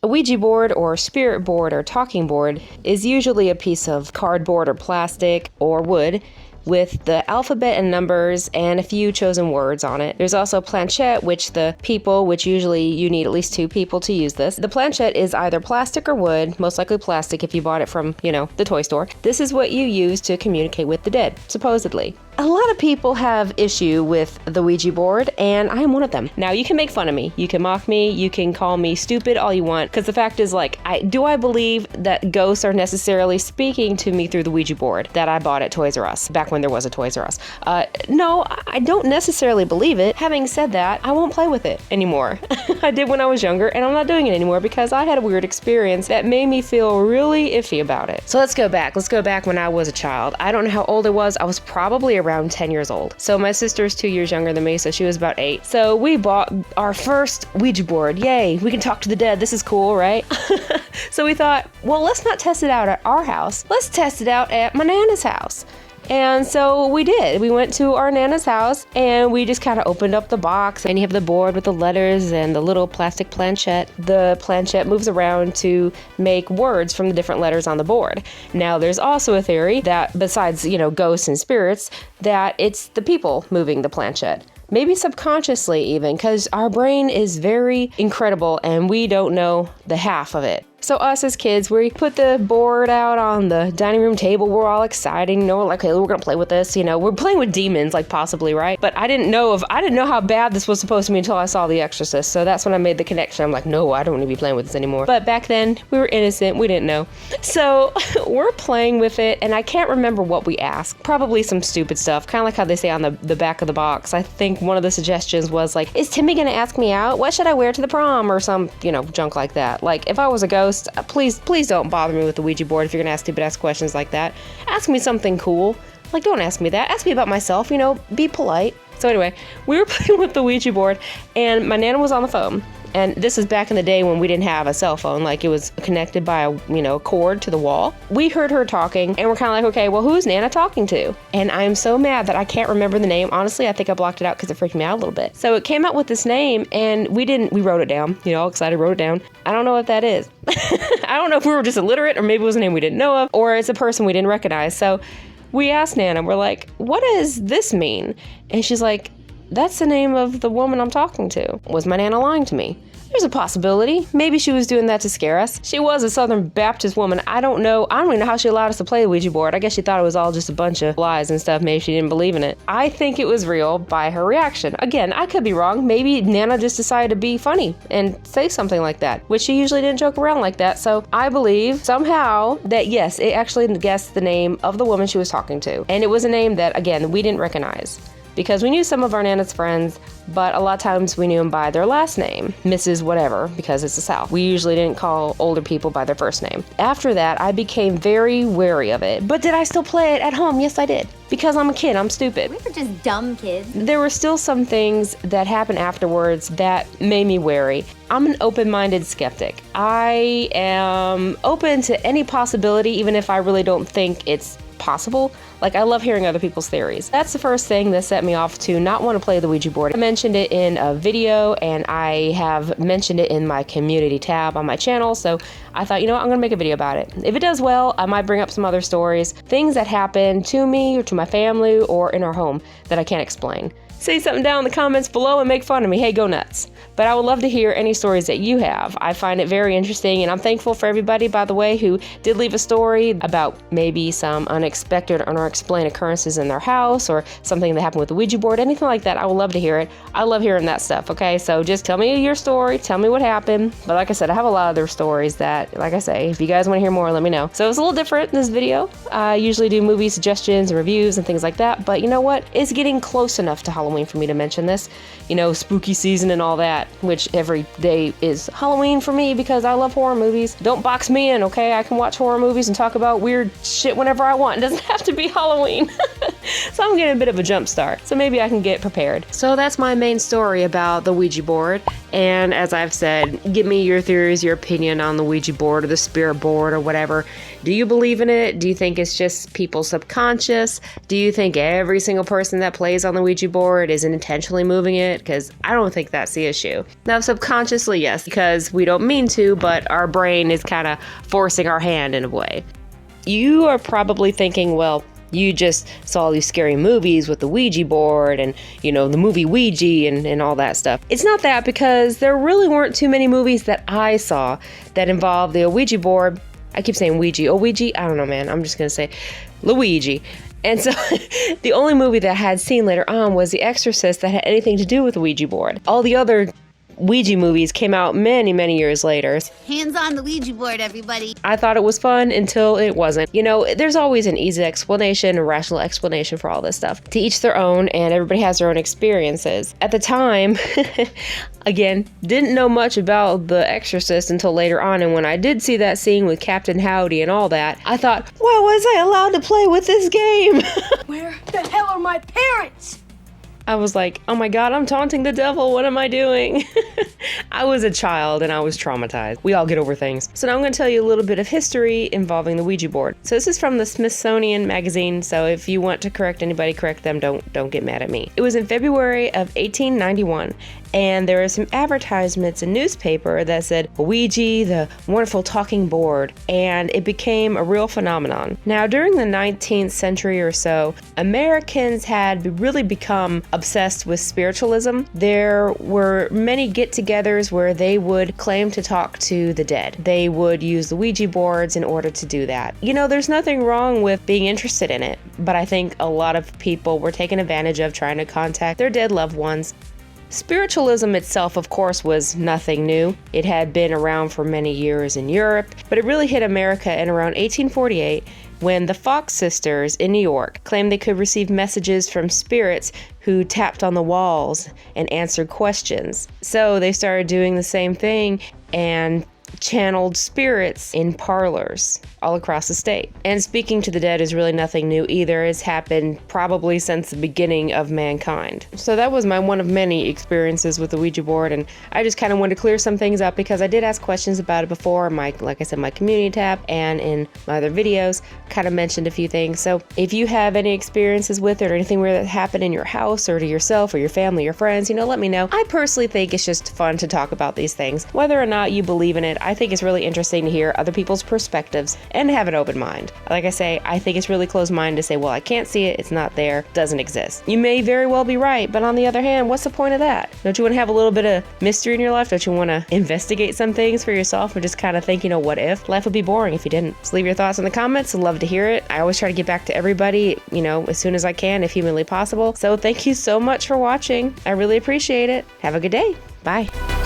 A Ouija board or spirit board or talking board is usually a piece of cardboard or plastic or wood with the alphabet and numbers and a few chosen words on it. There's also a planchette, which usually you need at least 2 people to use this. The planchette is either plastic or wood, most likely plastic if you bought it from, the toy store. This is what you use to communicate with the dead, supposedly. A lot of people have issue with the Ouija board, and I am one of them. Now, you can make fun of me, you can mock me, you can call me stupid all you want, because the fact is, do I believe that ghosts are necessarily speaking to me through the Ouija board that I bought at Toys R Us, back when there was a Toys R Us? No, I don't necessarily believe it. Having said that, I won't play with it anymore. I did when I was younger, and I'm not doing it anymore because I had a weird experience that made me feel really iffy about it. So let's go back when I was a child. I don't know how old I was. I was probably around 10 years old. So my sister's 2 years younger than me, so she was about 8. So we bought our first Ouija board. Yay, we can talk to the dead. This is cool, right? So we thought, well, let's not test it out at our house. Let's test it out at my Nana's house. And so we did. We went to our Nana's house and we just kind of opened up the box, and you have the board with the letters and the little plastic planchette. The planchette moves around to make words from the different letters on the board. Now, there's also a theory that besides, ghosts and spirits, that it's the people moving the planchette. Maybe subconsciously even, because our brain is very incredible and we don't know the half of it. So us as kids, we put the board out on the dining room table. We're all excited, we're like, hey, we're gonna play with this. We're playing with demons, possibly, right? But I didn't know how bad this was supposed to be until I saw The Exorcist. So that's when I made the connection. I'm like, no, I don't need to be playing with this anymore. But back then, we were innocent. We didn't know. So we're playing with it, and I can't remember what we asked. Probably some stupid stuff, kind of like how they say on the back of the box. I think one of the suggestions was like, is Timmy gonna ask me out? What should I wear to the prom? Or some, junk like that. If I was a ghost, please don't bother me with the Ouija board if you're gonna ask stupid ass questions like that. Ask me something cool. Don't ask me that. Ask me about myself, be polite. So anyway, we were playing with the Ouija board, and my Nana was on the phone. And this is back in the day when we didn't have a cell phone, it was connected by a cord to the wall. We heard her talking, and we're kind of like, okay, well, who's Nana talking to? And I'm so mad that I can't remember the name. Honestly, I think I blocked it out because it freaked me out a little bit. So it came out with this name, and we wrote it down, all excited, wrote it down. I don't know what that is. I don't know if we were just illiterate, or maybe it was a name we didn't know of, or it's a person we didn't recognize. So we asked Nana, we're like, what does this mean? And she's like, that's the name of the woman I'm talking to. Was my Nana lying to me? There's a possibility. Maybe she was doing that to scare us. She was a Southern Baptist woman. I don't even know how she allowed us to play the Ouija board. I guess she thought it was all just a bunch of lies and stuff. Maybe she didn't believe in it. I think it was real by her reaction. Again, I could be wrong. Maybe Nana just decided to be funny and say something like that, which she usually didn't joke around like that. So I believe somehow that yes, it actually guessed the name of the woman she was talking to. And it was a name that, again, we didn't recognize. Because we knew some of our Nana's friends, but a lot of times we knew them by their last name, Mrs. Whatever, because it's the South. We usually didn't call older people by their first name. After that, I became very wary of it. But did I still play it at home? Yes, I did. Because I'm a kid, I'm stupid. We were just dumb kids. There were still some things that happened afterwards that made me wary. I'm an open-minded skeptic. I am open to any possibility, even if I really don't think it's possible. I love hearing other people's theories. That's the first thing that set me off to not want to play the Ouija board. I mentioned it in a video, and I have mentioned it in my community tab on my channel, so I thought, I'm going to make a video about it. If it does well, I might bring up some other stories, things that happen to me or to my family or in our home that I can't explain. Say something down in the comments below and make fun of me. Hey, go nuts. But I would love to hear any stories that you have. I find it very interesting, and I'm thankful for everybody, by the way, who did leave a story about maybe some unexpected or unexplained occurrences in their house or something that happened with the Ouija board, anything like that. I would love to hear it. I love hearing that stuff, okay? So just tell me your story, tell me what happened. But like I said, I have a lot of other stories that, like I say, if you guys want to hear more, let me know. So it's a little different in this video. I usually do movie suggestions and reviews and things like that, but you know what? It's getting close enough to Halloween for me to mention this. Spooky season and all that, which every day is Halloween for me because I love horror movies. Don't box me in, okay? I can watch horror movies and talk about weird shit whenever I want. It doesn't have to be Halloween. So I'm getting a bit of a jump start. So maybe I can get prepared. So that's my main story about the Ouija board. And as I've said, give me your theories, your opinion on the Ouija board or the spirit board or whatever. Do you believe in it? Do you think it's just people's subconscious? Do you think every single person that plays on the Ouija board isn't intentionally moving it? Because I don't think that's the issue. Now, subconsciously, yes, because we don't mean to, but our brain is kind of forcing our hand in a way. You are probably thinking, well, you just saw these scary movies with the Ouija board and, the movie Ouija and all that stuff. It's not that, because there really weren't too many movies that I saw that involved the Ouija board. I keep saying Ouija. Ouija? I don't know, man. I'm just going to say Luigi. And so the only movie that I had seen later on was The Exorcist that had anything to do with the Ouija board. All the other Ouija movies came out many, many years later. Hands on the Ouija board, everybody. I thought it was fun until it wasn't. There's always an easy explanation, a rational explanation for all this stuff. To each their own, and everybody has their own experiences. At the time, again, didn't know much about The Exorcist until later on, and when I did see that scene with Captain Howdy and all that, I thought, why was I allowed to play with this game? Where the hell are my parents? I was like, oh my God, I'm taunting the devil. What am I doing? I was a child and I was traumatized. We all get over things. So now I'm going to tell you a little bit of history involving the Ouija board. So this is from the Smithsonian magazine. So if you want to correct anybody, correct them. Don't get mad at me. It was in February of 1891. And there were some advertisements in newspaper that said Ouija, the wonderful talking board, and it became a real phenomenon. Now, during the 19th century or so, Americans had really become obsessed with spiritualism. There were many get-togethers where they would claim to talk to the dead. They would use the Ouija boards in order to do that. There's nothing wrong with being interested in it, but I think a lot of people were taken advantage of trying to contact their dead loved ones. Spiritualism itself, of course, was nothing new. It had been around for many years in Europe, but it really hit America in around 1848 when the Fox sisters in New York claimed they could receive messages from spirits who tapped on the walls and answered questions. So they started doing the same thing and channeled spirits in parlors all across the state. And speaking to the dead is really nothing new either. It's happened probably since the beginning of mankind. So that was my one of many experiences with the Ouija board, and I just kind of wanted to clear some things up because I did ask questions about it before in my community tab and in my other videos, kind of mentioned a few things. So if you have any experiences with it or anything weird that happened in your house or to yourself or your family or friends, let me know. I personally think it's just fun to talk about these things. Whether or not you believe in it, I think it's really interesting to hear other people's perspectives and have an open mind. Like I say, I think it's really closed-minded to say, well, I can't see it, it's not there, doesn't exist. You may very well be right, but on the other hand, what's the point of that? Don't you want to have a little bit of mystery in your life? Don't you want to investigate some things for yourself and just kind of think, what if? Life would be boring if you didn't. So leave your thoughts in the comments. I'd love to hear it. I always try to get back to everybody, as soon as I can, if humanly possible. So thank you so much for watching. I really appreciate it. Have a good day. Bye.